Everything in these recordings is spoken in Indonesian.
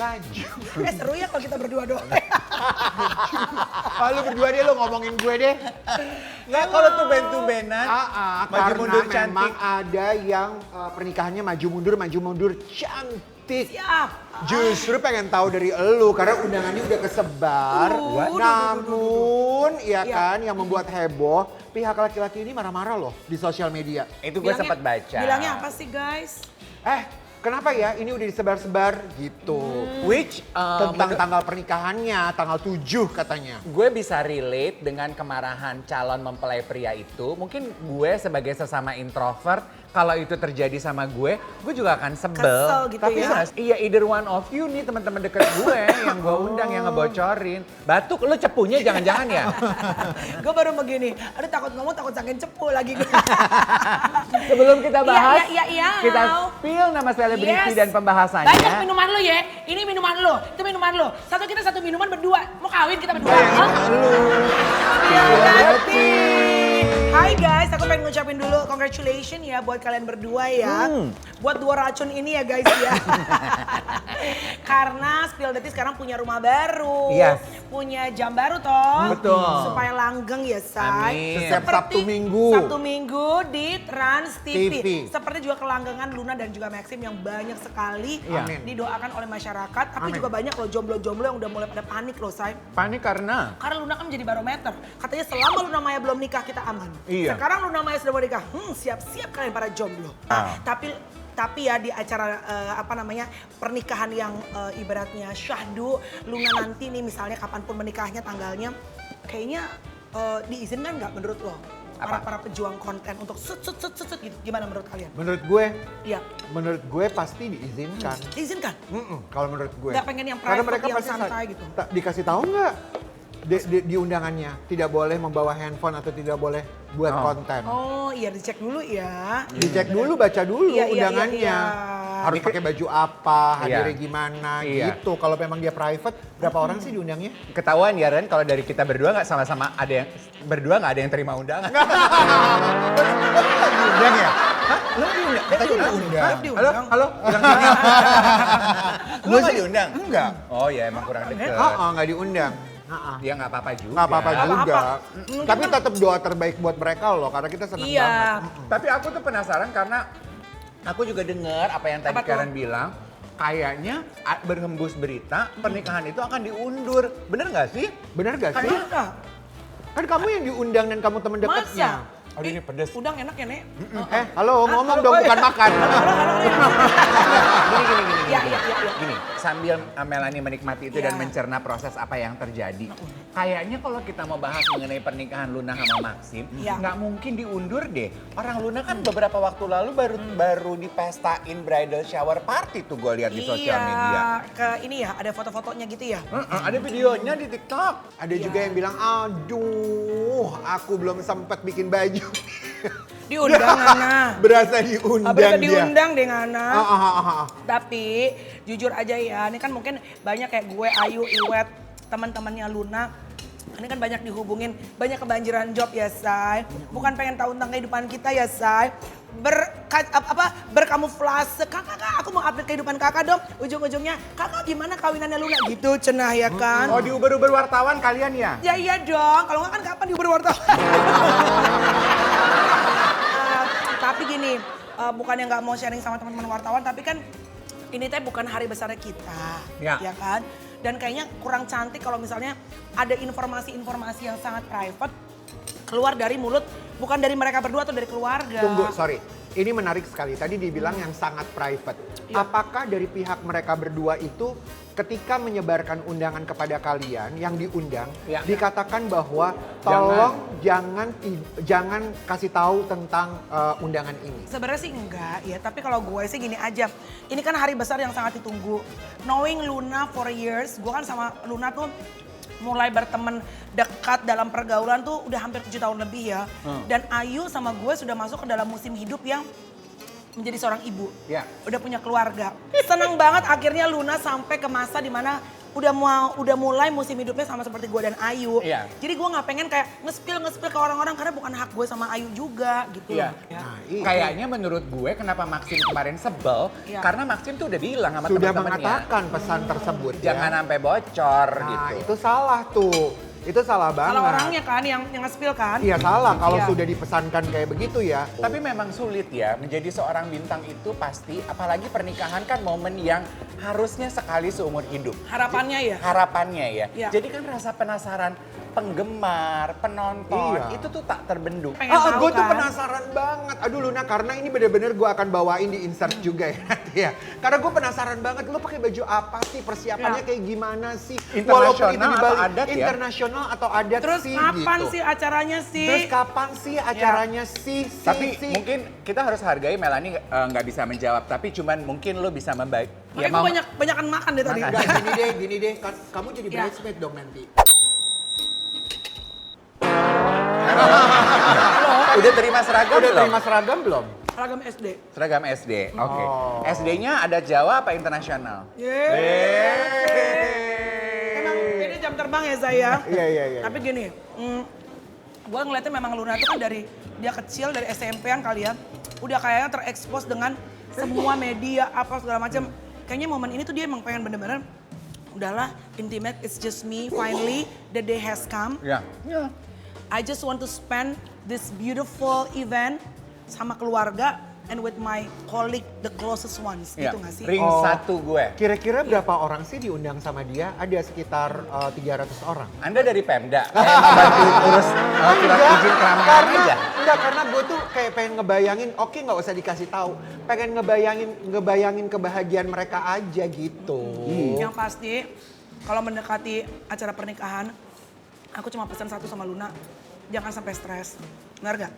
Baju. Seru ya kalau kita berdua doang. Kalau berdua deh lo ngomongin gue deh. Nggak, kalau tumben-tumbenan, maju Karena mundur memang cantik. ada yang pernikahannya maju mundur cantik. Siap. Justru pengen tahu dari elu karena undangannya udah kesebar. Namun ya kan yang membuat heboh, pihak laki-laki ini marah-marah loh di sosial media. Itu gue sempat baca. Bilangnya apa sih guys? Kenapa ya ini udah disebar-sebar gitu. Which Tentang tanggal pernikahannya, tanggal 7 katanya. gue bisa relate dengan kemarahan calon mempelai pria itu. Mungkin gue sebagai sesama introvert, kalau itu terjadi sama gue juga akan sebel. Kesel gitu Tapi ya. iya either one of you nih teman-teman deket gue yang gue undang, yang ngebocorin. Batuk, lo cepunya jangan-jangan ya? Gue baru begini, aduh takut ngomong takut saking cepu lagi gue. Sebelum kita bahas, Iya. kita spill nama selebriti dan pembahasannya. Banyak minuman lo ya, ini minuman lo, itu minuman lo. Kita satu minuman berdua, mau kawin kita berdua. Hai guys, aku pengen ngucapin dulu congratulations ya buat kalian berdua ya. Buat 2 racun ini ya guys ya. Karena Spill Detik sekarang punya rumah baru. Yes. Punya jam baru toh. Betul. Supaya langgeng ya say. Amin. Setiap Sabtu Minggu. Sabtu Minggu di Trans TV. TV. Seperti juga kelanggengan Luna dan juga Maxim yang banyak sekali Amin. didoakan oleh masyarakat. Tapi Amin. juga banyak loh jomblo-jomblo yang udah mulai pada panik loh say. Panik karena? Karena Luna kan menjadi barometer. Katanya selama Luna Maya belum nikah kita aman. Iya. Sekarang Luna Maya sudah mau nikah. Siap-siap kalian para jomblo. Tapi ya di acara pernikahan yang ibaratnya syahdu Luna nanti nih misalnya kapanpun menikahnya tanggalnya kayaknya diizinkan nggak menurut lo? Para pejuang konten untuk sut gitu. Gimana menurut kalian? Menurut gue, Iya. menurut gue pasti diizinkan. Diizinkan? Kalau menurut gue. Nggak pengen yang Karena private, mereka yang pasti santai gitu. dikasih tahu nggak di undangannya tidak boleh membawa handphone atau tidak boleh buat konten. Oh iya dicek dulu ya. Dicek dulu, baca dulu Iya, iya, undangannya. iya. Harus pakai baju apa, hadirnya Iya. gimana Iya. gitu. Kalau memang dia private, berapa orang sih diundangnya? Ketahuan ya Ren, kalau dari kita berdua nggak sama-sama ada yang berdua nggak ada yang terima undangan. Diundang ya? Hah? Lu diundang? Katanya diundang. Halo, halo. Bilang sini. Lu nggak diundang? Enggak. Oh ya emang kurang deket. Nggak diundang. Ya nggak apa-apa juga. Nggak apa-apa Nggak juga. apa-apa. Tapi tetap doa terbaik buat mereka loh, karena kita senang Iya. banget. Tapi aku tuh penasaran karena aku juga dengar apa yang tadi Apa tuh? Karen bilang. Kayaknya berhembus berita pernikahan itu akan diundur. Bener nggak sih? Bener gak sih? Kayaknya Kan kamu yang diundang dan kamu temen deketnya. Aduh ini pedes. udang enak ya Nek? Halo, ngomong halo, dong, oh, bukan iya. makan. Gini. Iya. Gini, sambil Melanie menikmati itu Iya. dan mencerna proses apa yang terjadi. Kayaknya kalau kita mau bahas mengenai pernikahan Luna sama Maxim, Iya. nggak mungkin diundur deh. Orang Luna kan beberapa waktu lalu baru dipestain bridal shower party tuh gue lihat di sosial media. Ke ini ya, ada foto-fotonya gitu ya? Ada videonya di TikTok. Ada juga yang bilang, aduh, aku belum sempat bikin baju. Diundang Ngana. Berasa diundang Berasa dia. diundang deh Ngana. Ah. Tapi jujur aja ya, ini kan mungkin banyak kayak gue, Ayu, Iwet, teman-temannya Luna. Ini kan banyak dihubungin, banyak kebanjiran job ya Say. Bukan pengen tahu tentang kehidupan kita ya Say. Berkamuflase, kakak aku mau update kehidupan kakak dong. Ujung-ujungnya, kakak gimana kawinannya Luna gitu cenah ya kan. Oh di Uber wartawan kalian ya? Ya iya dong, kalau nggak kan kapan diuber wartawan. Tapi gini, bukannya nggak mau sharing sama teman-teman wartawan, tapi kan ini teh bukan hari besarnya kita, Ya. kan? Dan kayaknya kurang cantik kalau misalnya ada informasi-informasi yang sangat private keluar dari mulut, bukan dari mereka berdua atau dari keluarga. Tunggu, sorry. Ini menarik sekali. Tadi dibilang yang sangat private. Iya. Apakah dari pihak mereka berdua itu ketika menyebarkan undangan kepada kalian yang diundang, Ya. dikatakan bahwa tolong jangan kasih tahu tentang undangan ini? Sebenarnya sih enggak ya, tapi kalau gue sih gini aja. Ini kan hari besar yang sangat ditunggu. Knowing Luna for years, gue kan sama Luna tuh mulai berteman dekat dalam pergaulan tuh udah hampir 7 tahun lebih ya. Dan Ayu sama gue sudah masuk ke dalam musim hidup yang menjadi seorang ibu. Ya. Udah punya keluarga. Seneng banget akhirnya Luna sampai ke masa dimana udah mulai musim hidupnya sama seperti gue dan Ayu. Iya. Jadi gue nggak pengen kayak nge-spill ke orang-orang karena bukan hak gue sama Ayu juga gitu. Iya. loh. Ya. Nah, iya. Kayaknya menurut gue kenapa Maxim kemarin sebel, Iya. karena Maxim tuh udah bilang sama Sudah teman-temannya. mengatakan pesan tersebut Jangan ya. sampai bocor Nah, gitu. itu salah tuh. Itu salah banget. Kalau orangnya kan yang nge-spill kan. Iya salah kalau Iya. sudah dipesankan kayak begitu ya. Tapi memang sulit ya, menjadi seorang bintang itu pasti, apalagi pernikahan kan momen yang harusnya sekali seumur hidup. Harapannya ya. Harapannya ya. Iya. Jadi kan rasa penasaran penggemar, penonton, Iya. itu tuh tak terbendung. Pengen tahu Gue tuh kan? penasaran banget. Aduh Luna, karena ini bener-bener gue akan bawain di insert juga ya nanti ya. Karena gue penasaran banget, lu pakai baju apa sih? Persiapannya Ya. kayak gimana sih? Internasional di atau Bali, adat ya? Internasional atau adat Terus sih kapan gitu. sih acaranya sih? Terus kapan sih acaranya sih? Tapi mungkin kita harus hargai Melanie nggak bisa menjawab, tapi cuman mungkin lo bisa membaik. Makanya gue banyakan makan deh tadi. Makan. Enggak, gini deh. Kamu jadi Ya. bridesmaid dong nanti. Udah terima seragam Udah belum? terima seragam belum? Seragam SD. Seragam SD, oke. Oh. SD-nya ada Jawa apa internasional? Emang ini jam terbang ya saya. Iya. Tapi gini, gue ngeliatnya memang Luna tuh kan dari dia kecil, dari SMP-an kali ya. Udah kayaknya terekspos dengan semua media, apa segala macam. Kayaknya momen ini tuh dia emang pengen bener-bener, udahlah intimate, it's just me, finally the day has come. Ya. I just want to spend this beautiful event sama keluarga and with my colleague, the closest ones, Ya. gitu gak sih? Ring Oh. satu gue. Kira-kira berapa orang sih diundang sama dia? Ada sekitar 300 orang. Anda dari Pemda, kayak ngebantu urus surat izin keramaian aja. Enggak, karena gue tuh kayak pengen ngebayangin, oke nggak usah dikasih tahu. Pengen ngebayangin kebahagiaan mereka aja gitu. Yang pasti, kalau mendekati acara pernikahan, aku cuma pesan satu sama Luna, jangan sampai stres. Benar gak?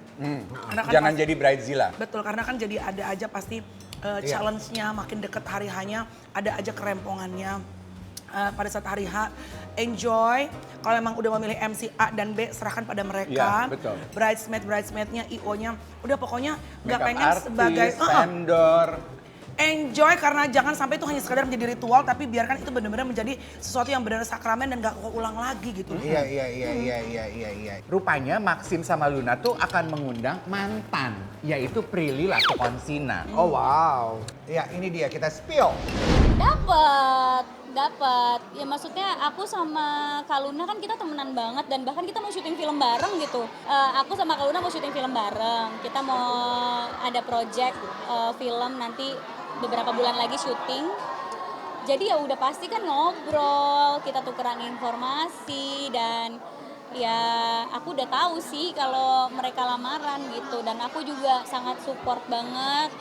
Karena kan Jangan pasti- jadi bridezilla. Betul, karena kan jadi ada aja pasti challenge-nya, makin deket hari H-nya, ada aja kerempongannya. Pada saat hari H, enjoy. Kalau memang udah memilih MC A dan B, serahkan pada mereka. Iya, betul. Bridesmaid-nya, IO-nya. Udah pokoknya nggak Makeup pengen artist, sebagai... vendor. Enjoy karena jangan sampai itu hanya sekadar menjadi ritual, tapi biarkan itu benar-benar menjadi sesuatu yang benar sakramen dan gak keulang lagi gitu. Iya. Rupanya Maxim sama Luna tuh akan mengundang mantan, yaitu Prilly Latukonsina. Oh wow. Ya ini dia, kita spill. Dapat. Ya maksudnya aku sama Kak Luna kan kita temenan banget dan bahkan kita mau syuting film bareng gitu. Aku sama Kak Luna mau syuting film bareng. Kita mau ada project film nanti beberapa bulan lagi syuting. Jadi ya udah pasti kan ngobrol, kita tukeran informasi dan ya aku udah tahu sih kalau mereka lamaran gitu dan aku juga sangat support banget.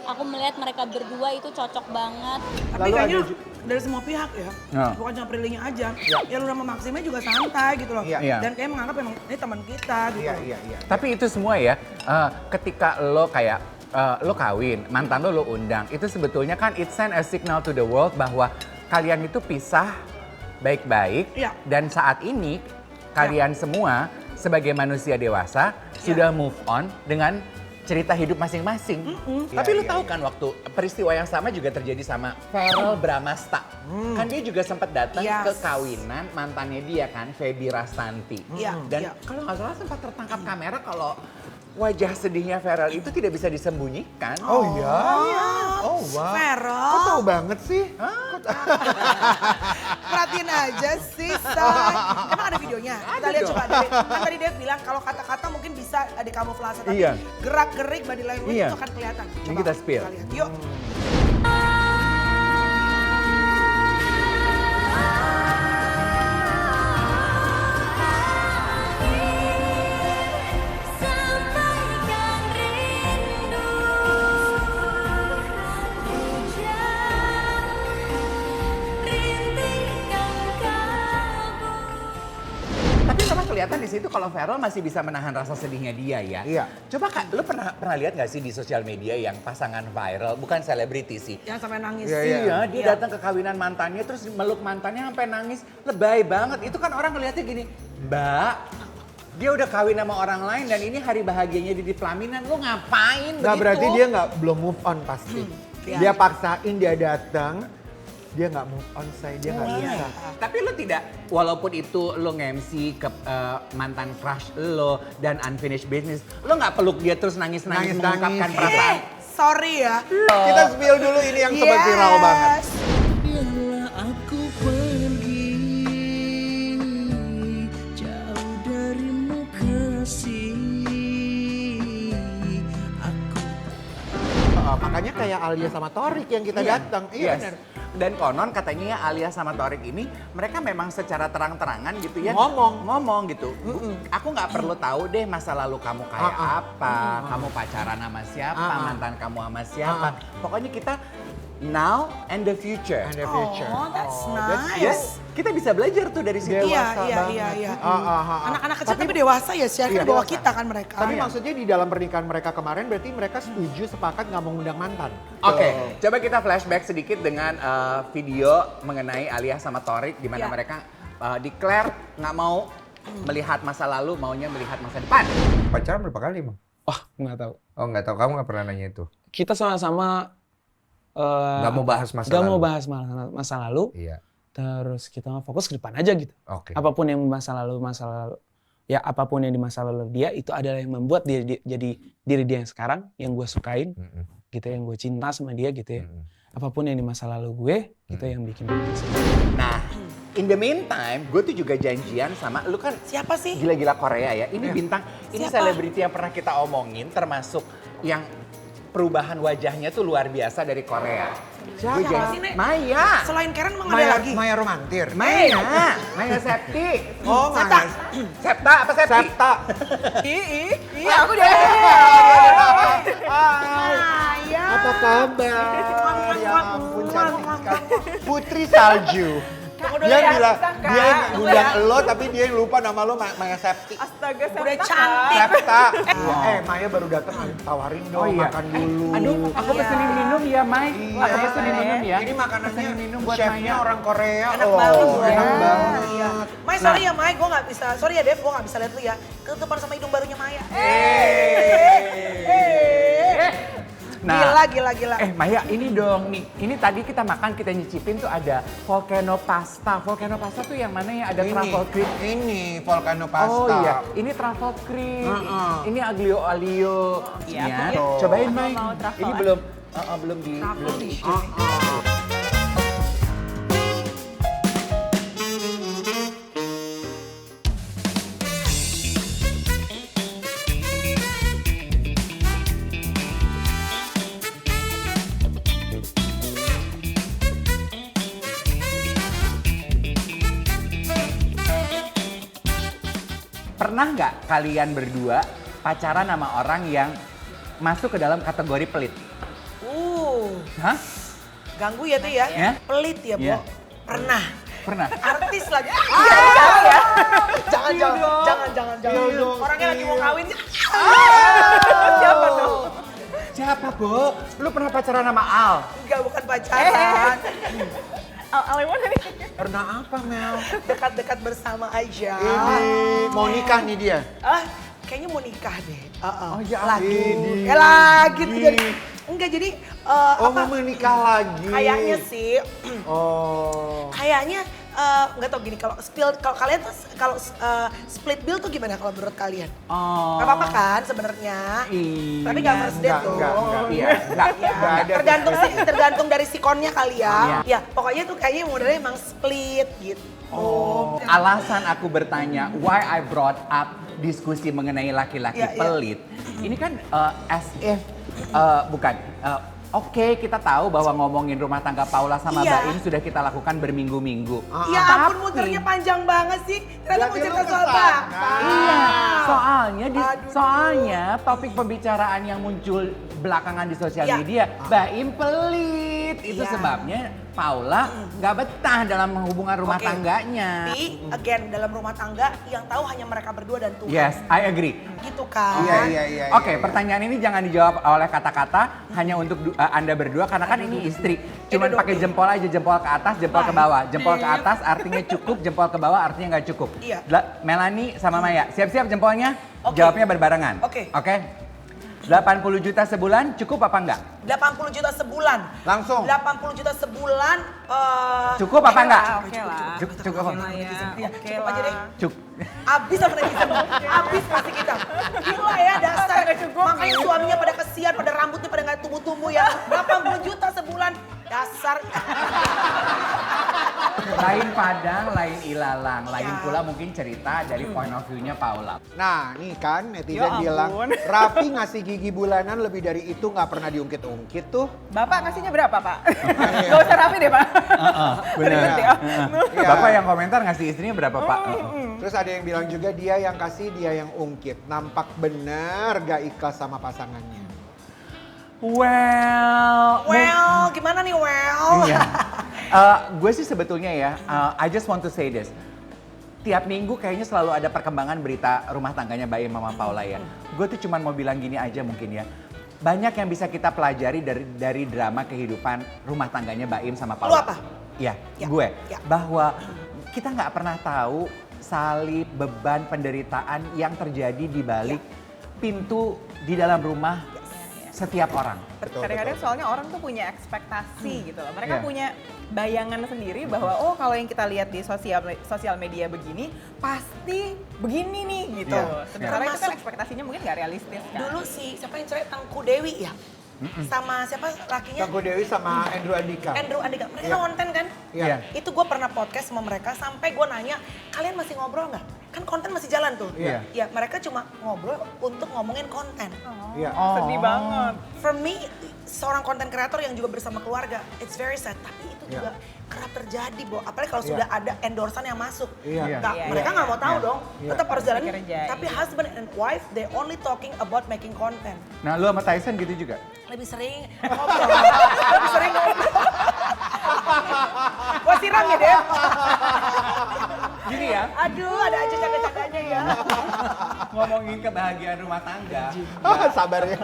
Aku melihat mereka berdua itu cocok banget. Tapi Lalu kayaknya ada dari semua pihak ya, Ya. bukan cuma Prilly-nya aja. Ya Luna sama Maximnya juga santai gitu loh. Iya. Dan kayak menganggap emang ini teman kita gitu. Iya. Tapi itu semua ya, ketika lo kayak lo kawin, mantan lo undang, itu sebetulnya kan it send a signal to the world bahwa kalian itu pisah baik-baik Iya. dan saat ini kalian semua sebagai manusia dewasa sudah move on dengan cerita hidup masing-masing. Tapi Iya, lu iya, tahu iya. kan waktu peristiwa yang sama juga terjadi sama Farel Bramasta. Kan dia juga sempat datang Yes. ke kawinan mantannya dia kan, Feby Rastanti. Iya, Dan iya. kalau nggak salah sempat tertangkap kamera kalau wajah sedihnya Farel itu tidak bisa disembunyikan. Oh iya. Oh wow. Farel. Kok tahu banget sih? Perhatiin aja sih, Say. Emang ada videonya? Kita lihat coba. Kan tadi Dev bilang kalau kata-kata mungkin bisa dikamuflase. Tapi Iya. gerak-gerik body language Iya. itu akan kelihatan. Ini kita spill. lihat. Yuk. Sampaikan rindu hujan rintikan kabut. Tapi memang kelihatan di situ kalau Farel masih bisa menahan rasa sedihnya dia ya. Iya. Coba Kak, lu pernah lihat nggak sih di sosial media yang pasangan viral, bukan selebriti sih. Jangan sampai nangis. Iya, Iya, dia datang ke kawinan mantannya terus meluk mantannya sampai nangis, lebay banget. Itu kan orang ngeliatnya gini, Mbak, dia udah kawin sama orang lain dan ini hari bahagianya di pelaminan, lu ngapain Nggak begitu? berarti dia belum move on pasti. Iya. Dia paksain dia datang dia nggak move on, say. Dia nggak bisa. Tapi lo tidak, walaupun itu lo nge-MC ke mantan crush lo dan unfinished business, lo nggak peluk dia terus nangis-nangis mengungkapkan perasaan. Sorry ya. Kita spill dulu ini yang sobat viral banget. Biarlah aku pergi jauh darimu kasih. Makanya kayak Alia sama Torik yang kita datang. Iya Yes. benar. Dan konon katanya ya Alia sama Torik ini mereka memang secara terang-terangan gitu ya Ngomong. gitu. Aku nggak perlu tahu deh masa lalu kamu kayak apa, kamu pacaran sama siapa, mantan kamu sama siapa. Pokoknya kita now and the future. And the future. Oh, that's that's nice. Yes, kita bisa belajar tuh dari situ. Iya. Anak-anak kecil tapi dewasa ya, sih. Iya, Di bawah dewasa. kita kan mereka. Tapi maksudnya di dalam pernikahan mereka kemarin berarti mereka setuju sepakat nggak mau ngundang mantan. Oke, coba kita flashback sedikit dengan video mengenai Alia sama Torik di mana mereka declare nggak mau melihat masa lalu, maunya melihat masa depan. Pacaran berapa kali, Bang? Wah, nggak tahu. Oh, nggak tahu. Kamu nggak pernah nanya itu? Kita sama-sama Nggak mau bahas masa nggak lalu? mau bahas masa lalu. Iya. Terus kita fokus ke depan aja gitu. Oke. Apapun yang masa lalu, ya apapun yang di masa lalu dia itu adalah yang membuat dia jadi diri dia yang sekarang, yang gue sukain, gitu, yang gue cinta sama dia gitu ya. Apapun yang di masa lalu gue, itu yang bikin gue sedih. Nah, in the meantime, gue tuh juga janjian sama lu kan Siapa sih? gila-gila Korea ya. Ini bintang, ini Siapa? selebriti yang pernah kita omongin termasuk yang perubahan wajahnya tuh luar biasa dari Korea. Siapa Gue sih, Nek? Maya. Selain Karen emang ada lagi? Maya Romantir. Maya Septi. Oh, Septa. Septa apa Septi? Septa. Iya, aku udah. Maya. Apa kabar? Ya ampun cantik sekali. Putri Salju. Dia bilang, dia ngundang lo tapi dia lupa nama lo Maya Septi. Astaga, Udah cantik. Septa. Maya baru datang, tawarin dong makan dulu. Aduh, aku pesenin minum ya, Mai. Iya. Aku pesenin minum ya. Ini makanannya Pesenin minum buat chefnya Maya. orang Korea. Enak banget. Enak banget. Iya. Mai, sorry ya Mai, gue gak bisa. Sorry ya Dev, gue gak bisa lihat lu ya. Ketutupan sama hidung barunya Maya. Nah, Gila. Maya ini dong nih. Ini tadi kita makan, kita nyicipin tuh ada volcano pasta. Volcano pasta tuh yang mana ya? Ada truffle cream. Ini volcano pasta. Oh iya, ini truffle cream. Ini aglio olio. Iya, Ya, aku cobain mau Mai. truffle, Ini belum di. Pernah nggak kalian berdua pacaran sama orang yang masuk ke dalam kategori pelit? Hah? Ganggu ya tuh ya. Ya? Pelit ya, Bo. Ya. Pernah. Pernah? Artis lagi. Jangan. Orangnya lagi mau kawin. Siapa dong? Siapa, Bo? Lu pernah pacaran sama Al? Enggak, bukan pacaran. Alemon nih. Pernah apa Mel? Dekat-dekat bersama aja. Ini mau nikah nih dia. Kayaknya mau nikah deh. Oh ya Lagi. ini. Lagi tuh jadi. Enggak, jadi Mau menikah lagi. kayaknya sih. Kayaknya nggak tau gini, kalau kalian tuh kalau split bill tuh gimana kalau menurut kalian? Oh. Gak apa-apa kan sebenarnya? Iya. Tapi nggak first date tuh. Enggak. Iya, enggak. Ya, tergantung dari sikonnya kali ya. Iya. Ya, pokoknya tuh kayaknya modelnya emang split gitu. Alasan aku bertanya why I brought up diskusi mengenai laki-laki Iya, iya. pelit. Ini kan as if bukan. Oke, kita tahu bahwa ngomongin rumah tangga Paula sama Iya. Baim sudah kita lakukan berminggu-minggu. Ya ampun, muternya panjang banget sih. Ternyata mau cerita soal Bapak. Iya, Aduh. soalnya topik pembicaraan yang muncul belakangan di sosial Iya. media, Baim pelit. Itu Iya. sebabnya Paula nggak betah dalam hubungan rumah Oke. tangganya. Tapi again, dalam rumah tangga yang tahu hanya mereka berdua dan Tuhan. Yes, I agree. Gitu kan. Iya. Oke, pertanyaan ini jangan dijawab oleh kata-kata hanya untuk Anda berdua karena kan ini istri. Cuman Edo pakai dong. jempol aja, jempol ke atas, jempol ke bawah. Jempol ke atas artinya cukup, jempol ke bawah artinya nggak cukup. Iya. Melanie sama Maya, siap-siap jempolnya? Oke. Jawabnya berbarengan. Oke. Oke? 80 juta sebulan cukup apa enggak? 80 juta sebulan. Langsung. 80 juta sebulan. Cukup apa enggak? Oke lah. Cukup apa? Ya, Oke cukup aja deh. Cukup. Abis sama netizen, abis kasih kita. Gila ya dasar. Makanya suaminya pada kesian, pada rambutnya pada nggak tumbuh-tumbuh ya. 80 juta sebulan, dasar. Lain Padang, lain ilalang, lain pula mungkin cerita dari point of view-nya Paula. Nah, nih kan netizen Ya ampun. bilang, Raffi ngasih gigi bulanan lebih dari itu nggak pernah diungkit-ungkit tuh. Bapak ngasihnya berapa, Pak? Gak usah rapi deh, Pak. Benar. Iya. Bapak yang komentar ngasih istrinya berapa, Pak? Terus ada yang bilang juga dia yang kasih, dia yang ungkit. Nampak bener gak ikhlas sama pasangannya. Well, gimana nih well? Iya. Gue sih sebetulnya ya, I just want to say this. Tiap minggu kayaknya selalu ada perkembangan berita rumah tangganya Baim Mama Paula ya. Gue tuh cuma mau bilang gini aja mungkin ya. Banyak yang bisa kita pelajari dari drama kehidupan rumah tangganya Baim sama Paula. Lu apa? Iya, Ya, gue. ya. Bahwa kita nggak pernah tahu salib, beban, penderitaan yang terjadi di balik pintu di dalam rumah setiap orang. Kadang-kadang soalnya orang tuh punya ekspektasi gitu loh. Mereka Iya. punya bayangan sendiri bahwa oh kalau yang kita lihat di sosial media begini pasti begini nih gitu. Iya. Sementara itu kan Termasuk- ekspektasinya mungkin nggak realistis kan. Dulu siapa yang cerai Tengku Dewi ya? Sama siapa lakinya? Tengku Dewi sama Andrew Andika. Andrew Andika. Mereka Iya. konten kan? Iya. Itu gue pernah podcast sama mereka sampai gue nanya, kalian masih ngobrol nggak? Kan konten masih jalan tuh. Iya. Ya mereka cuma ngobrol untuk ngomongin konten. Iya. Sedih banget. For me, seorang konten kreator yang juga bersama keluarga, it's very sad. Tapi itu Iya. juga kerap terjadi, Bo. Apalagi kalau Iya. sudah ada endorsan yang masuk. Iya. Nggak, Iya, mereka iya, nggak mau tahu iya. dong. Iya. Tetap harus jalan. Kerja, Tapi iya. husband and wife, they only talking about making content. Nah, lu sama Tyson gitu juga? Lebih sering ngobrol. Lebih sering ngobrol. Gua siram ya, Dep. Gini ya, Aduh, ada aja canda-candanya ya. ngomongin kebahagiaan rumah tangga. Sabar ya.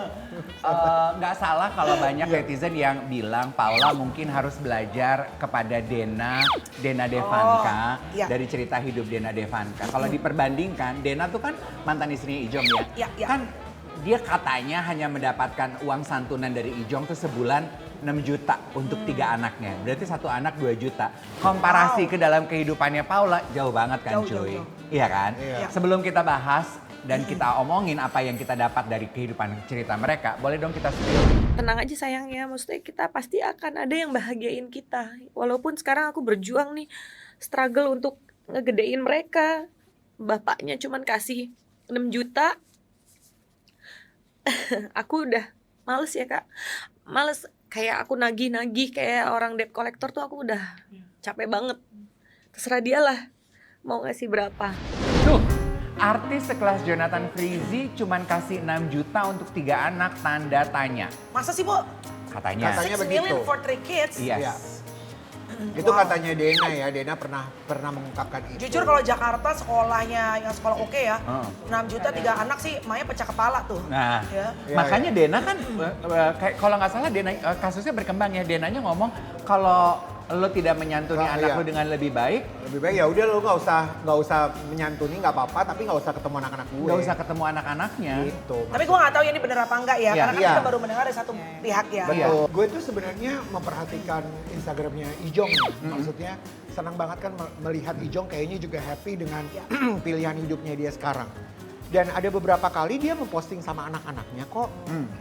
Nggak salah kalau banyak netizen yang bilang Paula mungkin harus belajar kepada Dena Devanka iya. dari cerita hidup Dena Devanka. Kalau diperbandingkan, Dena tuh kan mantan istrinya Ijom ya. Iya, iya. Kan dia katanya hanya mendapatkan uang santunan dari Ijom tuh sebulan 6 juta untuk 3 anaknya. Berarti satu anak 2 juta. Komparasi ke dalam kehidupannya Paula jauh banget kan Jauh, cuy. jauh. Iya kan? Iya. Sebelum kita bahas dan kita omongin apa yang kita dapat dari kehidupan cerita mereka, boleh dong kita spill. Tenang aja sayangnya, maksudnya kita pasti akan ada yang bahagiain kita. Walaupun sekarang aku berjuang nih, struggle untuk ngegedein mereka. Bapaknya cuman kasih 6 juta. Aku udah males ya kak. Males, kayak aku nagih-nagih kayak orang debt collector tuh aku udah capek banget. Terserah dia lah mau ngasih berapa. Tuh, artis sekelas Jonathan Frizzy cuman kasih 6 juta untuk 3 anak tanda tanya. Masa sih, Bo? Katanya. Katanya 6 begitu. million for 3 kids? Yes. Iya. Itu katanya Dena ya, Dena pernah mengungkapkan itu. Jujur kalau Jakarta sekolahnya yang sekolah oke ya, Oh. 6 juta 3 anak sih Maya pecah kepala tuh. Nah, Ya. Iya, makanya Dena kan kayak kalau nggak salah Dena kasusnya berkembang ya. Denanya ngomong kalau lo tidak menyantuni Oh, anak iya. lo dengan lebih baik, Lebih baik ya udah lo nggak usah menyantuni nggak apa-apa, tapi nggak usah ketemu anak-anak gue. nggak usah ketemu anak-anaknya. Gitu. Tapi gue gak tahu ya ini bener apa enggak ya, Iya. karena kan Iya. kita baru mendengar dari satu pihak ya. Betul. Gue tuh sebenarnya memperhatikan Instagramnya Ijong. Maksudnya senang banget kan melihat Ijong kayaknya juga happy dengan pilihan hidupnya dia sekarang. Dan ada beberapa kali dia memposting sama anak-anaknya kok.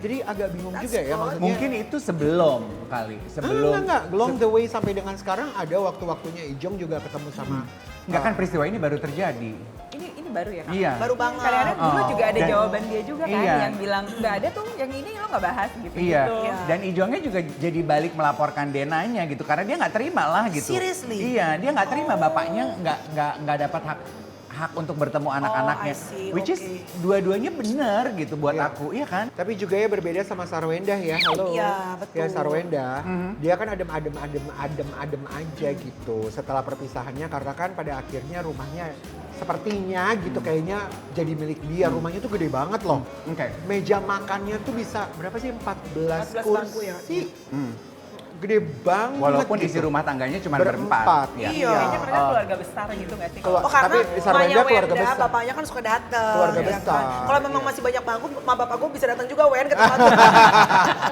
Jadi agak bingung juga ya maksudnya. Mungkin itu sebelum kali, sebelum. Enggak. Along the way sampai dengan sekarang ada waktu-waktunya Ijong juga ketemu sama. Enggak kan peristiwa ini baru terjadi. Ini baru ya kak? Iya. Baru banget. Kadang-kadang dulu Oh. juga ada Dan- jawaban dia juga kan Iya. yang bilang nggak ada tuh yang ini lo nggak bahas gitu. Iya. Iya. Dan Ijongnya juga jadi balik melaporkan Denanya gitu karena dia nggak terima lah gitu. Seriously? Iya, dia nggak terima bapaknya nggak dapat hak untuk bertemu anak-anaknya. I see, Which is oke. dua-duanya benar gitu buat Iya. aku, iya kan? Tapi juga ya berbeda sama Sarwenda ya, halo. Iya, betul. Ya Sarwenda, dia kan adem aja gitu setelah perpisahannya karena kan pada akhirnya rumahnya sepertinya gitu kayaknya jadi milik dia. Rumahnya tuh gede banget loh. Oke. Meja makannya tuh bisa berapa sih? 14 14 bangku ya. kursi. gede banget. Walaupun isi gitu. rumah tangganya cuma Berempat. berempat. Ya. Iya. Kayaknya mereka keluarga besar gitu nggak sih? Keluar- Oh karena Tapi Sarwenda mamanya keluarga Wenda, besar. bapaknya kan suka dateng. Keluarga ya besar. kan? Kalau memang masih banyak bangku, ma bapak gue bisa datang juga Wen ke tempat.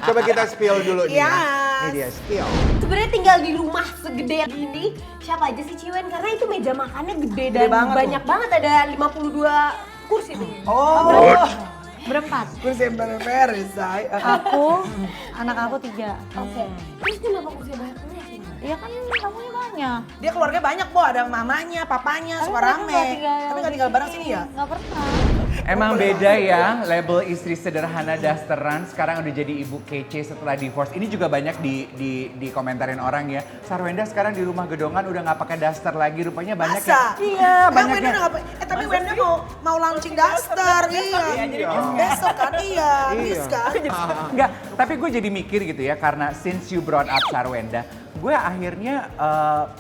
Coba kita spill dulu nih ya. Yes. Ini dia spill. Sebenarnya tinggal di rumah segede yang gini, siapa aja sih Ciwen? Karena itu meja makannya gede dan banget tuh. banyak banget, ada 52 kursi tuh. Oh, Berempat. kursi yang beres, say. Aku, anak aku 3. Oke. Terus kenapa kursi banyak banget? Iya kan tamunya banyak. Dia keluarga banyak, Bo. Ada mamanya, papanya, Tapi suka mereka rame. nggak tinggal Tapi nggak tinggal bareng sini ya? Nggak pernah. Emang beda ya, label istri sederhana dasteran sekarang udah jadi ibu kece setelah divorce. Ini juga banyak di komentarin orang ya. Sarwenda sekarang di rumah gedongan udah nggak pakai daster lagi, rupanya banyak Masa? Iya, Kan banyak Wenda udah nggak tapi Wenda mau launching daster, iya. Besok kan, iya. Bis kan. Enggak, tapi gue jadi mikir gitu ya, karena since you brought up Sarwenda, gue akhirnya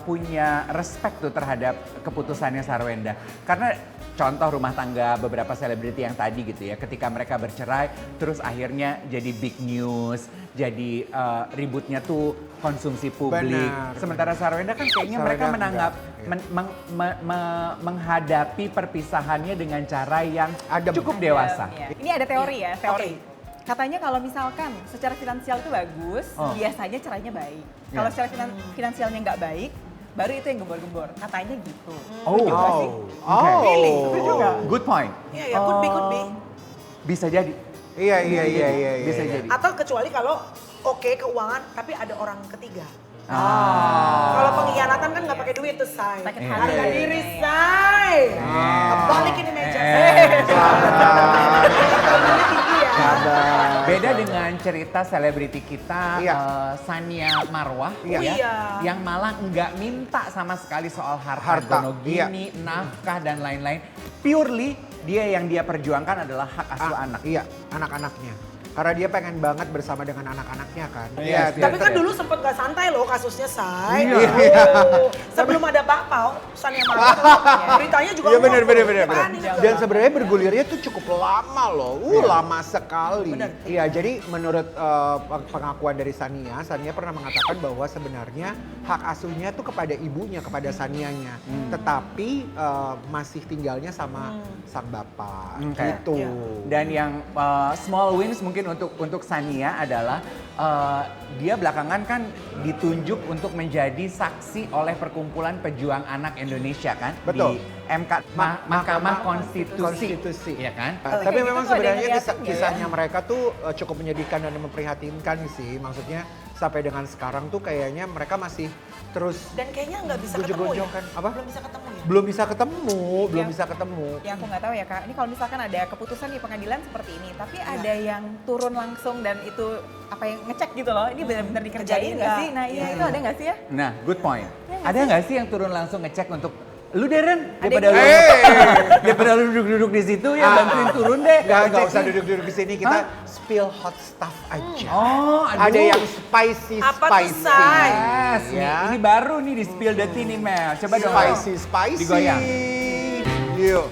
punya respect tuh terhadap keputusannya Sarwenda. Karena contoh rumah tangga beberapa selebriti yang tadi gitu ya, ketika mereka bercerai, terus akhirnya jadi big news, jadi ributnya tuh konsumsi publik. Benar. Sementara Sarwenda kan kayaknya Sarwenda mereka menanggap, enggak, menghadapi perpisahannya dengan cara yang Adem. cukup dewasa. Ya. Ini ada teori ya, teori. Oke. Katanya kalau misalkan secara finansial itu bagus, biasanya cerainya baik. Kalau secara finansialnya nggak baik, baru itu yang gembor-gembor. Katanya gitu. Oh, Really? good point. Iya, ya, could be. Bisa jadi. Iya. Bisa jadi. Atau kecuali kalau oke keuangan, tapi ada orang ketiga. Ah. Kalau pengkhianatan kan nggak pakai duit tuh, say. Sakit Iya. hati. Harga diri, say. Balikin di meja. Tinggi ya. Beda dengan cerita selebriti kita, Iya. Sania Marwah, Iya. ya, Iya. yang malah nggak minta sama sekali soal harta Harta, gono gini, nafkah dan lain-lain. Purely dia yang dia perjuangkan adalah hak asuh anak. Iya, anak-anaknya. Karena dia pengen banget bersama dengan anak-anaknya kan. Yes, Tapi kan yes. dulu sempet gak santai loh kasusnya, say. Iya. Sebelum ada bakpao, Sania Marwah, beritanya juga Iya benar. panik juga. Dan sebenarnya bergulirnya tuh cukup lama loh. Lama sekali. Benar. Iya, jadi menurut pengakuan dari Sania pernah mengatakan bahwa sebenarnya hak asuhnya tuh kepada ibunya, kepada Sanianya. Tetapi masih tinggalnya sama sang bapak. Oke. Gitu. Dan yang small wins mungkin untuk Sania adalah dia belakangan kan ditunjuk untuk menjadi saksi oleh Perkumpulan Pejuang Anak Indonesia kan. Betul. Di MK Mahkamah Konstitusi. Iya kan? Tapi memang gitu tuh ada sebenarnya yang ngeliatin kisahnya mereka tuh cukup menyedihkan dan memprihatinkan sih. Maksudnya sampai dengan sekarang tuh kayaknya mereka masih terus Dan kayaknya nggak bisa ketemu ya? gonjok-gonjokan. Apa? Belum bisa ketemu ya? Belum bisa ketemu, belum Yang- bisa ketemu. Yang aku nggak tahu ya Kak, ini kalau misalkan ada keputusan di pengadilan seperti ini, tapi ada yang turun langsung dan itu apa yang ngecek gitu loh, ini benar-benar dikerjain Kerjain nggak nggak? sih? Nah iya itu ada nggak sih ya? Nah, good point. Ada nggak sih yang turun langsung ngecek untuk lu Deren daripada lu duduk-duduk di situ ya bantuin turun deh. Nggak usah ngeceknya. duduk-duduk di sini, kita spill hot stuff aja. Oh, aduh. Ada yang spicy. Apa tuh, Say? Yes, nih, Ya. ini baru nih di spill the tea nih Mel. Coba dong. Spicy. Digoyang. Yuk.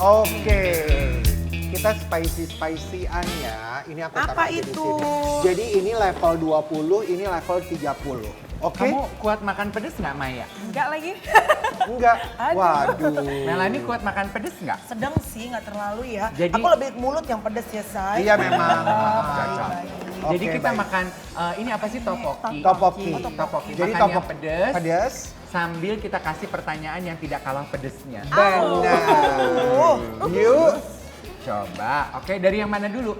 Oke, kita spicy-spicyan ya. Ini aku taruh Apa aja di itu? sini. Jadi ini level 20, ini level 30. Oke? Kamu kuat makan pedes nggak Maya? Enggak lagi. Enggak. Waduh. Melani kuat makan pedes nggak? Sedang sih, nggak terlalu ya. Jadi- Aku lebih mulut yang pedes ya, say. Iya memang. Jadi Oke, kita baik. makan ini apa sih topoki? Topoki. Topoki. Jadi Makan yang topoki pedes. Sambil kita kasih pertanyaan yang tidak kalah pedesnya. Benar. Yuk. Coba. Oke, dari yang mana dulu?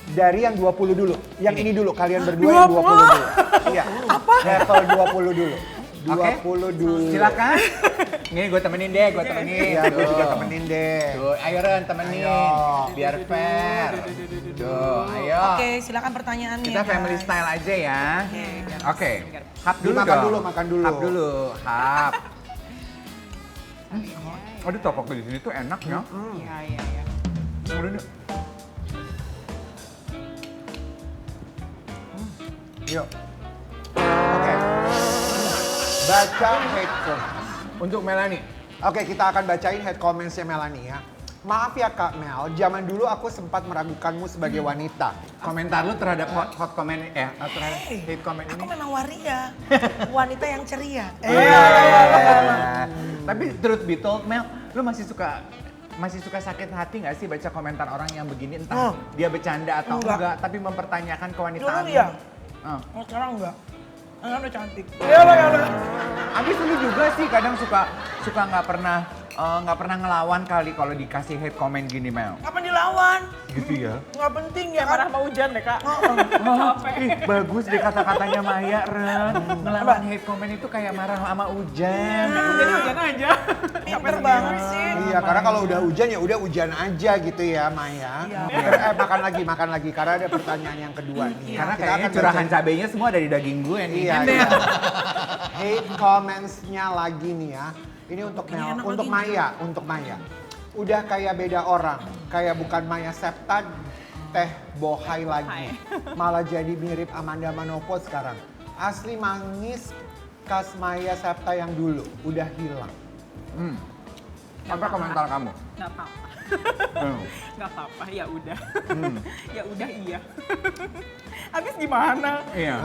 Dari yang 20 dulu. Yang ini dulu, kalian berdua yang 20 dulu. Iya. Apa? Level 20 dulu. 20 dulu. Silakan. Nih gue temenin deh, gue temenin. Iya, gue Tuh. juga temenin deh. Tuh, ayo Ren temenin. Ayo. Biar fair. Tuh, ayo. Oke, silakan pertanyaannya. Kita family guys. style aja ya. Oke. Hap dulu Makan dong. dulu, makan dulu. Hap dulu. Hap. Aduh, topoki di sini tuh enak ya. Iya iya iya. Udah, udah. Yuk. Oke. Baca headphone. Untuk Melani, Oke, kita akan bacain head comments-nya Melanie ya. Maaf ya Kak Mel, zaman dulu aku sempat meragukanmu sebagai wanita. Komentar lu terhadap hot comment terhadap hate comment ini. Aku memang waria, wanita yang ceria. Tapi truth be told, Mel, lu masih suka sakit hati nggak sih baca komentar orang yang begini, entah dia bercanda atau enggak, tapi mempertanyakan kewanitaan. Dulu ya, sekarang enggak. Enggak udah cantik. Iya. Abis lu juga sih kadang suka nggak pernah ngelawan kali kalau dikasih hate comment gini, Mel. Kapan dilawan? Gitu ya. Nggak penting ya. Marah sama hujan deh kak. Bagus deh kata-katanya Maya, Ren. Ngelawan hate comment itu kayak marah sama hujan. Jadi hujan aja. Pinter banget sih. Iya, karena kalau udah hujan ya udah hujan aja gitu ya Maya. Makan lagi karena ada pertanyaan yang kedua nih. Karena Kita kayaknya akan curahan baca- cabenya semua dari daging gue nih. Iya. Hate comments-nya lagi nih ya. Ini untuk Maya, Udah kayak beda orang, kayak bukan Maya Septa, Teh Bohai lagi. Malah jadi mirip Amanda Manopo sekarang. Asli manis khas Maya Septa yang dulu, udah hilang. Apa komentar kamu? Nggak apa-apa. Nggak apa-apa, ya udah. Ya udah iya. Habis gimana? Iya.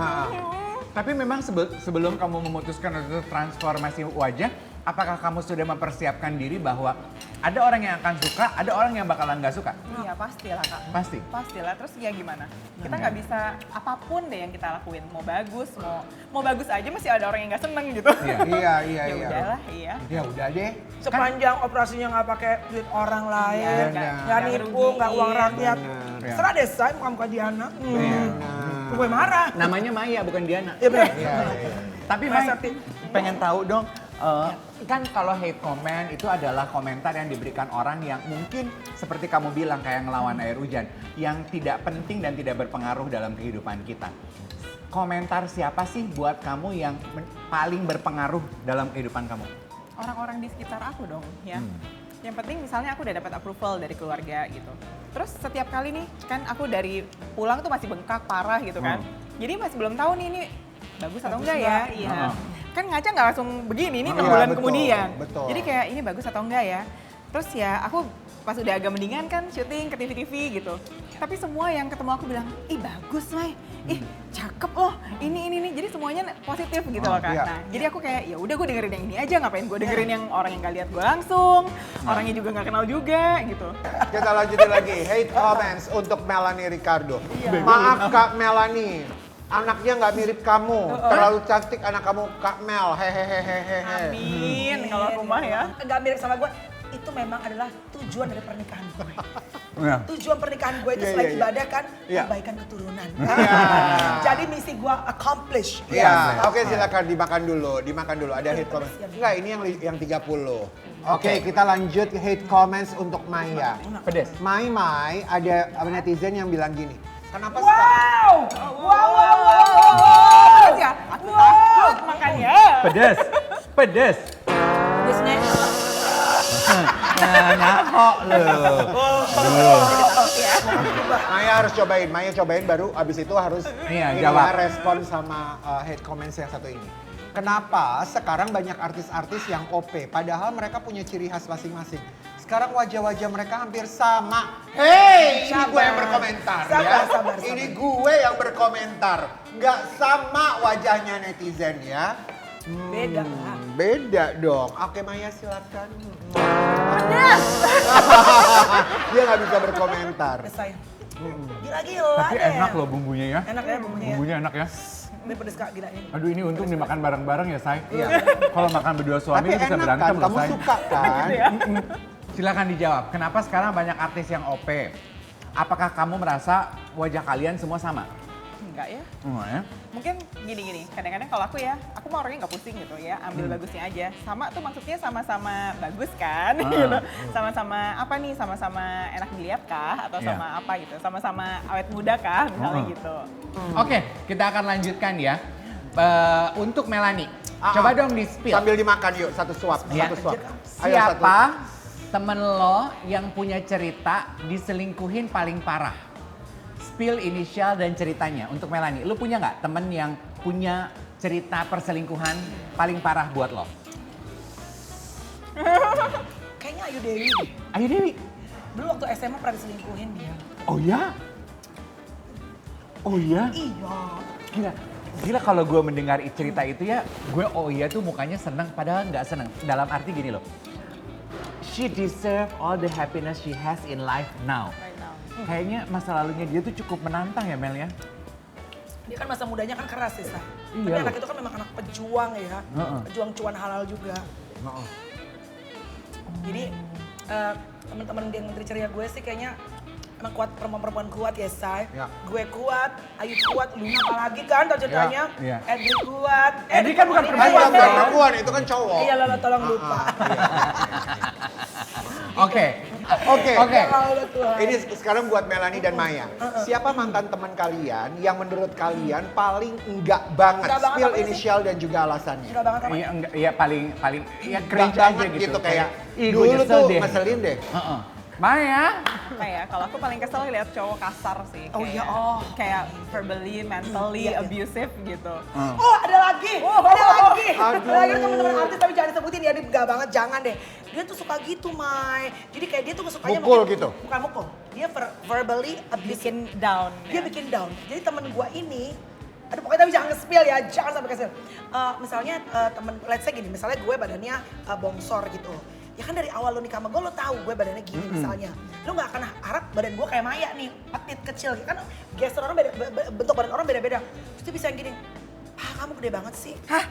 Tapi memang sebelum kamu memutuskan untuk transformasi wajah, apakah kamu sudah mempersiapkan diri bahwa ada orang yang akan suka, ada orang yang bakalan nggak suka? Iya pastilah kak. Pasti? Pastilah, terus ya gimana? Kita nggak bisa apapun deh yang kita lakuin. Mau bagus, mau bagus aja masih ada orang yang nggak seneng gitu. Iya. Ya udahlah, iya. Ya udah deh. Sepanjang operasinya nggak pakai duit orang lain, Benar. nggak nipu, nggak uang rakyat. Benar. Serah deh say, muka Diana. Gue marah. Namanya Maya bukan Diana. Iya benar. Tapi Maya, pengen tahu dong, kan kalau hate comment itu adalah komentar yang diberikan orang yang mungkin seperti kamu bilang kayak ngelawan air hujan, yang tidak penting dan tidak berpengaruh dalam kehidupan kita. Komentar siapa sih buat kamu yang paling berpengaruh dalam kehidupan kamu? Orang-orang di sekitar aku dong ya. Yang penting misalnya aku udah dapat approval dari keluarga gitu. Terus setiap kali nih kan aku dari pulang tuh masih bengkak parah gitu kan. Jadi masih belum tahu nih ini bagus atau enggak ya. Iya. Kan ngaca nggak langsung begini, ini 6 bulan kemudian. Betul. Jadi kayak ini bagus atau enggak ya. Terus ya aku pas udah agak mendingan kan syuting ke TV-TV gitu. Tapi semua yang ketemu aku bilang, ih bagus Mai, ih cakep loh, ini. Jadi semuanya positif gitu loh Kak. Iya. Nah jadi aku kayak ya udah gue dengerin yang ini aja, ngapain gue dengerin yang orang yang gak lihat gue langsung, orangnya juga gak kenal juga gitu. Kita lanjutin lagi, hate comments untuk Melanie Ricardo. Maaf Kak Melanie, anaknya nggak mirip kamu, terlalu cantik anak kamu Kak Mel, hehehehehe. Amin kalau aku mah ya. Nggak mirip sama gue. Itu memang adalah tujuan dari pernikahan gue. Tujuan pernikahan gue itu selain ibadah kan, perbaikan keturunan. Jadi misi gue accomplish. Iya, oke silakan dimakan dulu. Ada hate comments. Enggak, ini yang 30. Oke, kita lanjut hate comments untuk Maya. Pedes. Mai, ada netizen yang bilang gini. Kenapa Wow! Ya, aku takut makanya. Pedes. Ngakok loh. Maya harus cobain. Maya cobain baru abis itu harus jawab. respon sama hate comments yang satu ini. Kenapa sekarang banyak artis-artis yang OP padahal mereka punya ciri khas masing-masing. Sekarang wajah-wajah mereka hampir sama. Hei, ini gue yang berkomentar ya. Sabar. Ini gue yang berkomentar. Nggak sama wajahnya netizen ya. Beda. Beda dong. Oke Maya silakan. Pedas! Dia nggak bisa berkomentar. Saya. Gila-gila Tapi deh. enak loh bumbunya ya. Enak ya bumbunya. Bumbunya enak ya. Ini pedes Kak, gila ini. Aduh ini untung dimakan bareng-bareng ya, Say. Iya. Kalau makan berdua suami Tapi bisa enak berantem kan, loh, kamu Say. suka kan? Silakan dijawab. Kenapa sekarang banyak artis yang OP? Apakah kamu merasa wajah kalian semua sama? Enggak ya. Enggak ya? Mungkin gini, kadang-kadang kalau aku ya, aku mah orangnya nggak pusing gitu ya, ambil bagusnya aja. Sama tuh maksudnya sama-sama bagus kan, gitu. Sama-sama apa nih, sama-sama enak dilihat kah? Atau sama apa gitu, sama-sama awet muda kah, misalnya gitu. Oke, kita akan lanjutkan ya. Untuk Melanie, coba dong di-spill. Sambil dimakan yuk, satu suap. Ya. Ayo, Siapa temen lo yang punya cerita diselingkuhin paling parah? Spill inisial dan ceritanya. Untuk Melanie, lu punya nggak temen yang punya cerita perselingkuhan paling parah buat lo? Ayu Dewi deh. Ayu Dewi. Dulu waktu SMA pernah diselingkuhin dia. Oh ya? Oh ya? Iya. Gila kalau gue mendengar cerita itu ya, gue oh iya tuh mukanya senang padahal nggak senang. Dalam arti gini loh, she deserve all the happiness she has in life now. Kayaknya masa lalunya dia tuh cukup menantang ya Mel ya? Dia kan masa mudanya kan keras ya, Sa. Iya Tapi loh. anak itu kan memang anak pejuang ya. Pejuang cuan halal juga. Jadi teman-teman geng Menteri Ceria gue sih kayaknya emang kuat, perempuan-perempuan kuat ya, Say. Ya. Gue kuat, Ayu kuat, Luna apalagi kan tau ceritanya. Ya. Edri kuat. Edri kan bukan Ayu perempuan. bukan perempuan, itu kan cowok. Iya, Lala tolong lupa. Oke. Oke. Ya Allah Tuhan. Ini sekarang buat Melanie dan Maya. Siapa mantan teman kalian yang menurut kalian paling enggak banget? Enggak banget Spill apa sih? inisial dan juga alasannya. Enggak banget apa? Iya enggak, iya paling ya Enggak cringe banget aja gitu. kayak ih, gue dulu nyesel tuh deh. ngeselin deh. Maya. Kayak kalau aku paling kesel lihat cowok kasar sih. Oh kayak, iya, oh. Kayak verbally, mentally Iya, iya. abusive gitu. Oh ada lagi, ada lagi. Aduh. Ada lagi teman-teman artis tapi jangan disebutin ya, dia enggak banget, jangan deh. Dia tuh suka gitu, Mai. Jadi kayak dia tuh sukanya Mukul gitu? Bukan mukul, dia verbally abusive. Bikin down. Dia ya. bikin down. Jadi temen gua ini, aduh pokoknya tapi jangan nge-spill ya, jangan sampai nge-spill. Misalnya temen, let's say gini, misalnya gue badannya bongsor gitu. Ya kan dari awal lo nikah sama gue, lo tahu gue badannya gini misalnya. Lo gak akan harap badan gue kayak Maya nih, petit kecil. Kan gestur orang beda, bentuk badan orang beda-beda. Terus dia bisa yang gini, kamu gede banget sih. Hah?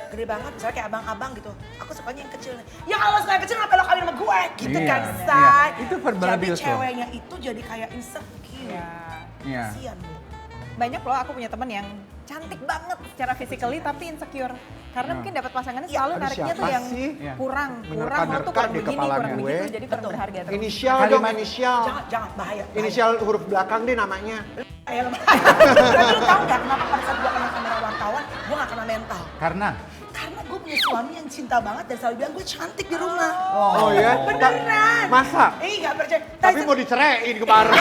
Gede banget, misalnya kayak abang-abang gitu. Aku sukanya yang kecil. Ya kalau suka yang kecil ngapain lo kawin sama gue? Gitu Iya, kan, iya. Say. Itu verbal Jadi abuse loh. ceweknya itu jadi kayak insecure. Iya. Kasian lo. Banyak loh aku punya teman yang cantik banget secara physically tapi insecure. Karena mungkin dapat pasangannya selalu aduh, nariknya tuh siapa yang sih? kurang lo tuh Menerka-nerka kurang di begini, kepala kurang gue. begitu, jadi kurang Betul. berharga terus. Inisial dong, Kalimat- inisial. Jangan, bahaya. Inisial huruf belakang deh namanya. Tapi lu tau gak kenapa pada saat gue kena kamera wartawan, gue gak kena mental. Karena Karena gue punya suami yang cinta banget dan selalu bilang gue cantik di rumah. Oh ya? Beneran. Masa? Gak percaya. Tapi mau diceraiin kemarin.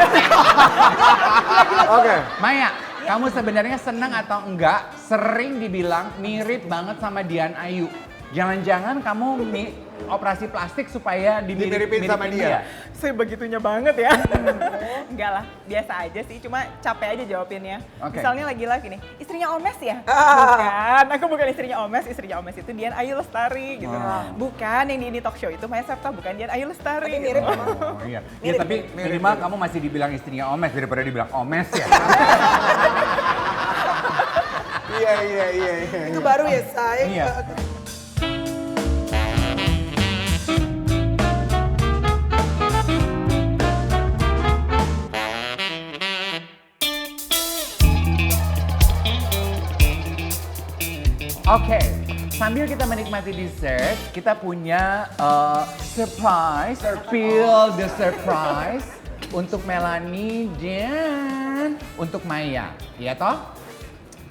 Oke. Maya, kamu sebenarnya senang atau enggak sering dibilang mirip banget sama Dian Ayu. Jangan-jangan kamu operasi plastik supaya Dimiripin sama dia. Sebegitunya banget ya. Enggak lah, biasa aja sih, cuma capek aja jawabinnya. Oke. Misalnya lagi live gini, istrinya Omes ya? Bukan, aku bukan istrinya Omes itu Dian Ayu Lestari gitu. Bukan, yang di ini talk show itu Maya Septa, bukan Dian Ayu Lestari. Tapi mirip gitu. emang. Oh iya. Ya tapi minimal kamu masih dibilang istrinya Omes daripada dibilang Omes ya. Iya. Itu baru ya, Say. Iya. Oke, sambil kita menikmati dessert, kita punya surprise, feel the surprise untuk Melanie dan untuk Maya, ya toh?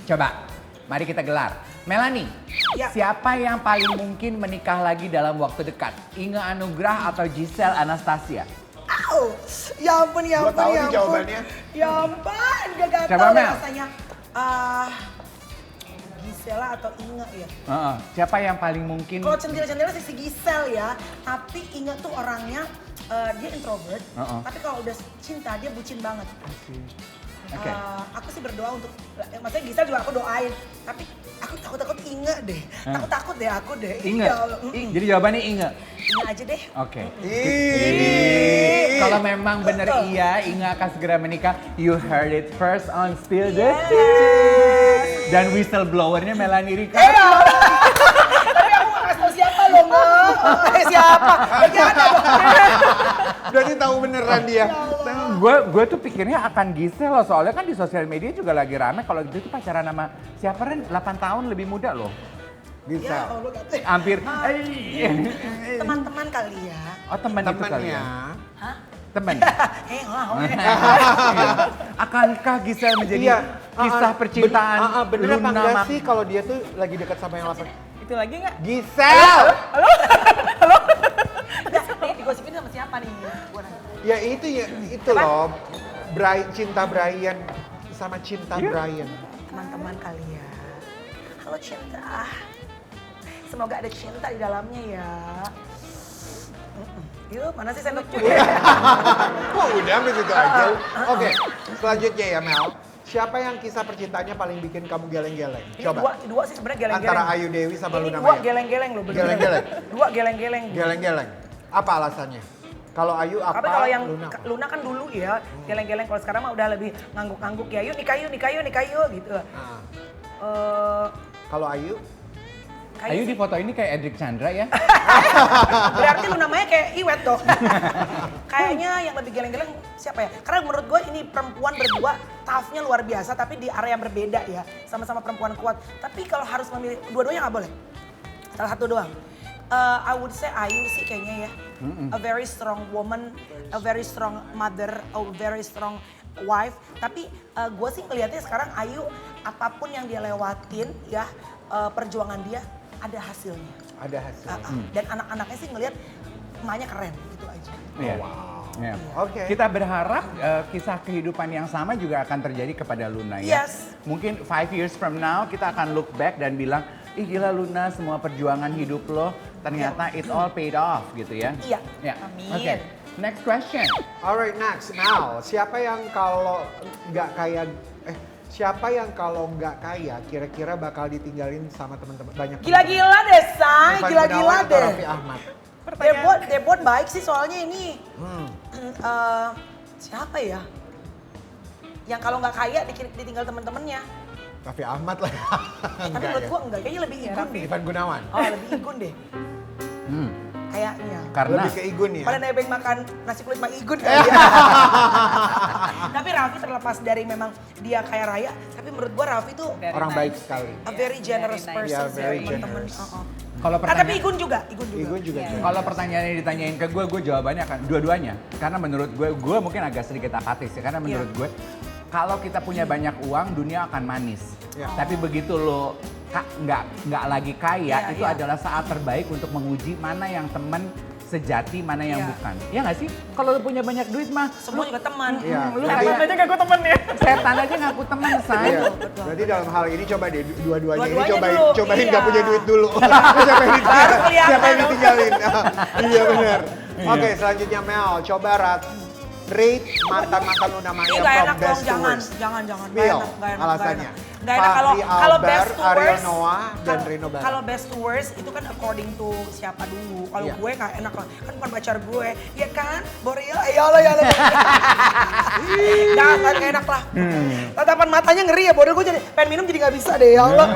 Coba, mari kita gelar. Melanie, Ya. siapa yang paling mungkin menikah lagi dalam waktu dekat? Inge Anugrah atau Giselle Anastasia? Au, ya ampun, ya Gua ampun, tahu ya nih ampun. jawabannya. Ya ampun, gak Coba, tau deh Mel. rasanya. Gisela atau Inge ya? Siapa yang paling mungkin? Kalau centil-centilnya sih si Gisel ya, tapi Inge tuh orangnya dia introvert, tapi kalau udah cinta dia bucin banget. Oke. Aku sih berdoa untuk, maksudnya Gisel juga aku doain, tapi aku takut Inge deh, takut deh aku deh. Inge. Ya Allah, Jadi jawabannya Inge. Inge aja deh. Oke. Jadi kalau memang benar iya Inge akan segera menikah, you heard it first on Spill the Tea. Dan whistleblowernya Melanie Rika. Tapi aku gak kasih tau siapa loh, Nge. Siapa? Bagaimana dong? Berarti tahu beneran dia. Gue tuh pikirnya akan Giselle loh, soalnya kan di sosial media juga lagi rame kalau gitu tuh pacaran sama siapa Ren? 8 tahun lebih muda loh. Ya Bisa. Allah, gak Hampir. teman-teman kali ya. Oh teman itu kali ya? Hah? Teman. Iya. Akankah Giselle menjadi kisah percintaan bener apa Luna enggak Mak- sih kalau dia tuh lagi dekat sama yang 8? Itu lagi nggak? Giselle! Nah, digosipin sama siapa nih? Gua nanya. Ya itu loh. Cinta Brian sama cinta Brian. Teman-teman kali ya. Halo cinta. Semoga ada cinta di dalamnya ya. Yuk, mana sih sendok? Wah udah sampai situ aja. Oke, selanjutnya ya Mel. Siapa yang kisah percintaannya paling bikin kamu geleng-geleng? Ini Coba. dua sih sebenarnya geleng-geleng. Antara Ayu Dewi sama Ini Luna dua Maya. geleng-geleng loh. bener-bener. Geleng-geleng? Dua geleng-geleng. Geleng-geleng. Apa alasannya? Kalau Ayu apa? Tapi kalau yang Luna? Luna kan dulu ya geleng-geleng. Kalau sekarang mah udah lebih ngangguk-ngangguk ya. Yuk nikah yuk gitu. Nah. Kalau Ayu? Ayu di foto ini kayak Edric Chandra ya. Berarti Luna Maya kayak Iwet dong. Kayaknya yang lebih geleng-geleng siapa ya? Karena menurut gue ini perempuan berdua tough-nya luar biasa tapi di area yang berbeda ya. Sama-sama perempuan kuat. Tapi kalau harus memilih dua-duanya nggak boleh. Salah satu doang. I would say Ayu sih kayaknya ya. A very strong woman, a very strong mother, a very strong wife. Tapi gue sih ngelihatnya sekarang Ayu apapun yang dia lewatin ya perjuangan dia ada hasilnya. Ada hasilnya. Dan anak-anaknya sih ngelihat emaknya keren gitu aja. Iya. Wow. Iya. Oke. Kita berharap kisah kehidupan yang sama juga akan terjadi kepada Luna ya. Yes. Mungkin 5 years from now kita akan look back dan bilang, ih gila Luna semua perjuangan hidup lo ternyata it all paid off gitu ya. Iya. Ya. Amin. Oke. Next question. Alright, next. Mel, siapa yang kalau nggak kaya, siapa yang kalau nggak kaya kira-kira bakal ditinggalin sama teman-teman banyak? Gila-gila deh, Say. Ivan Gila-gila Gunawan atau deh. Raffi Ahmad. Debot baik sih soalnya ini. Siapa ya? Yang kalau nggak kaya ditinggal temen-temennya. Raffi Ahmad lah. Tapi menurut gua enggak, kayaknya lebih Igun deh. Ivan Gunawan. Oh lebih Igun deh. Kayaknya. Karena Lebih ke Igun ya. Pada nebeng makan nasi kulit sama Igun kali ya. Tapi Raffi terlepas dari memang dia kaya raya, tapi menurut gua Raffi tuh Orang baik sekali. a very generous Very nice. person Yeah, very sih teman-teman. generous. kalau Tapi pertanyaan Igun juga. Igun juga. kalau pertanyaannya ditanyain ke gue jawabannya akan dua-duanya. Karena menurut gue mungkin agak sedikit apatis ya. Karena menurut gue kalau kita punya banyak uang dunia akan manis. Ya. Tapi begitu lo nggak lagi kaya, itu adalah saat terbaik untuk menguji mana yang teman sejati, mana yang bukan. Iya nggak sih? Kalau lo punya banyak duit mah, Semua juga teman. Iya. lu Berarti- kayak aja ngaku temen ya. setan aja ngaku teman, say. Iya. Berarti dalam hal ini coba deh dua-duanya ini Dua-duanya dulu, cobain iya. nggak punya duit dulu. Siapa yang ditinggalin? kelihatan Siapa yang dong. ditinggalin? Iya benar. Oke, selanjutnya Mel, coba rate mantan-mantan Luna Maya Ih, gak from enak dong, best to jangan, worst. jangan. Bill, Gak enak, alasannya. Gak enak kalau Fahri kalau Albar, best to Ariel worst. Noah, dan Rino Baran. Kalau best to worst itu kan according to siapa dulu. Kalau Iya. gue gak enak lah, kan bukan pacar gue. Ya kan, Boril, ya Allah. Gak enak lah. Tatapan matanya ngeri ya, Boril gue jadi pengen minum jadi gak bisa deh, ya Allah.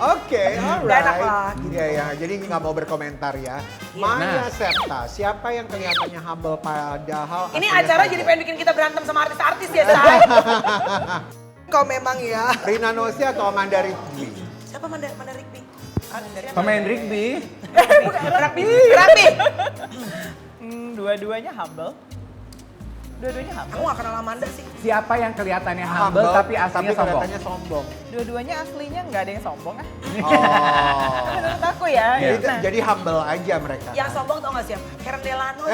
Oke, alright. Gak enak lah, gitu. Iya, ya. Jadi nggak mau berkomentar ya. Maya Septa, siapa yang kelihatannya humble padahal Ini aslinya acara sombong? jadi pengen bikin kita berantem sama artis-artis ya, Say. Kau memang ya. Rina Nose atau Amanda Rizky? Siapa Manda Rigby? Pemain rugby. Rapi. Dua-duanya humble. Dua-duanya humble. Aku gak kenal Amanda sih. Siapa yang kelihatannya humble tapi aslinya sombong? kelihatannya sombong. Dua-duanya aslinya nggak ada yang sombong ah. Oh. Menurut aku ya. Jadi humble aja mereka. Yang sombong tau gak siapa? Karen Delano.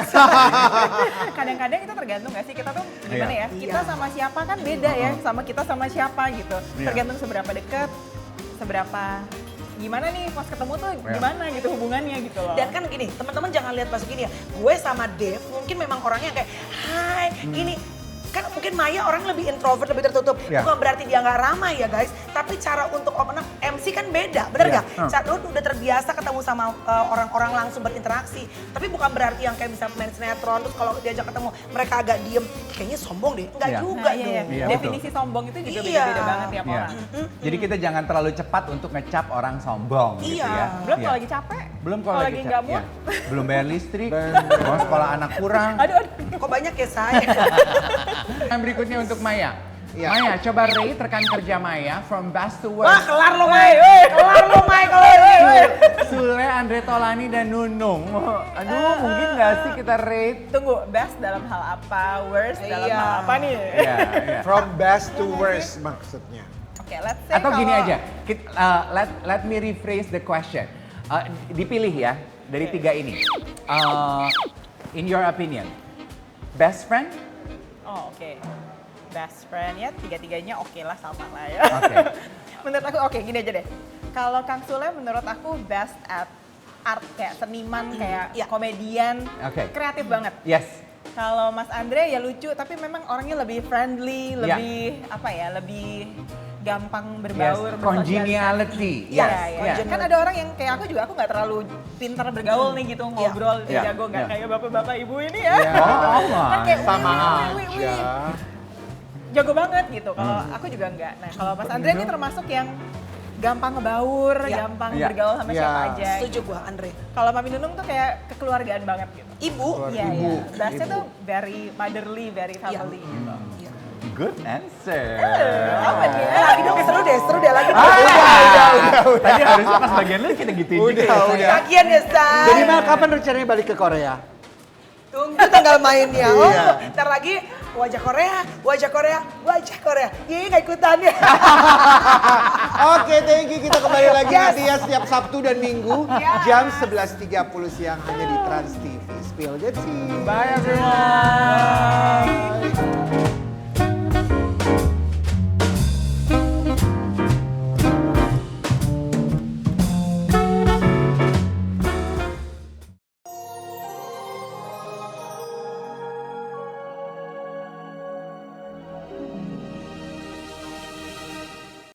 Kadang-kadang itu tergantung nggak sih kita tuh gimana ya? Kita sama siapa kan beda ya, sama kita sama siapa gitu. Tergantung seberapa dekat, seberapa gimana nih pas ketemu tuh gimana gitu hubungannya gitu loh. Dan kan gini, teman-teman jangan lihat pas gini ya. Gue sama Dev mungkin memang orangnya kayak, hai, gini. Kan mungkin Maya orang lebih introvert, lebih tertutup. Ya. Bukan berarti dia nggak ramai ya guys. Tapi cara untuk open up MC kan beda, bener nggak? Saat lu udah terbiasa ketemu sama orang-orang langsung berinteraksi. Tapi bukan berarti yang kayak bisa main sinetron, terus kalau diajak ketemu mereka agak diem. Kayaknya sombong deh, nggak Iya. juga Iya, dong. iya. Iya, Definisi sombong itu juga Iya. beda-beda banget tiap Iya. orang. Jadi kita jangan terlalu cepat untuk ngecap orang sombong gitu Iya. ya. Belum Iya. kalau lagi capek. Belum kalau lagi nggak capek. mood. Iya. Belum bayar listrik, mau sekolah anak kurang. Aduh. Kok banyak ya saya? Yang berikutnya untuk Maya. Iya. Maya, coba rate rekan kerja Maya from best to Wah worst. kelar lo Mai, kelar lo Mai kalau ini. Sule, Andre Tolani, dan Nunung. Aduh, mungkin nggak sih kita rate? Tunggu, best dalam hal apa, worst dalam Iya. hal apa nih? Iya, iya. From best to worst maksudnya. Oke, let's say Atau gini kalau- aja, let me rephrase the question. Dipilih ya dari tiga ini. In your opinion, best friend? Oh, oke. Best friend ya, tiga-tiganya oke lah sama lah ya. Oke. Menurut aku oke, gini aja deh. Kalau Kang Sule menurut aku best at art, kayak seniman, kayak komedian, kreatif banget. Yes. Kalau Mas Andre ya lucu, tapi memang orangnya lebih friendly, lebih apa ya, lebih gampang berbaur, Congeniality. Yes. Kan ada orang yang kayak aku juga, aku nggak terlalu pintar bergaul nih gitu, ngobrol, jago, nggak kayak bapak-bapak ibu ini ya. Kan kayak sama aja. Jago banget gitu, kalau aku juga nggak. Nah kalau Mas Andre ini termasuk yang gampang ngebaur, gampang bergaul sama siapa aja. Setuju gua, Andre. Kalau Mami Nunung tuh kayak kekeluargaan banget gitu. Ibu. Iya. Bahasnya tuh very motherly, very family gitu. Good answer. Apa dia? Lagi dong, seru deh lagi. Udah. Tadi harusnya pas bagian lu kita gituin juga ya. Udah. Bagian ya, Say. Jadi Mel, kapan rencananya balik ke Korea? Tunggu tanggal mainnya. Oh, ntar lagi wajah Korea. Iya, nggak ikutan ya. Oke, thank you. Kita kembali lagi nanti ya setiap Sabtu dan Minggu jam 11.30 siang hanya di Trans TV. Spill the tea. Bye everyone.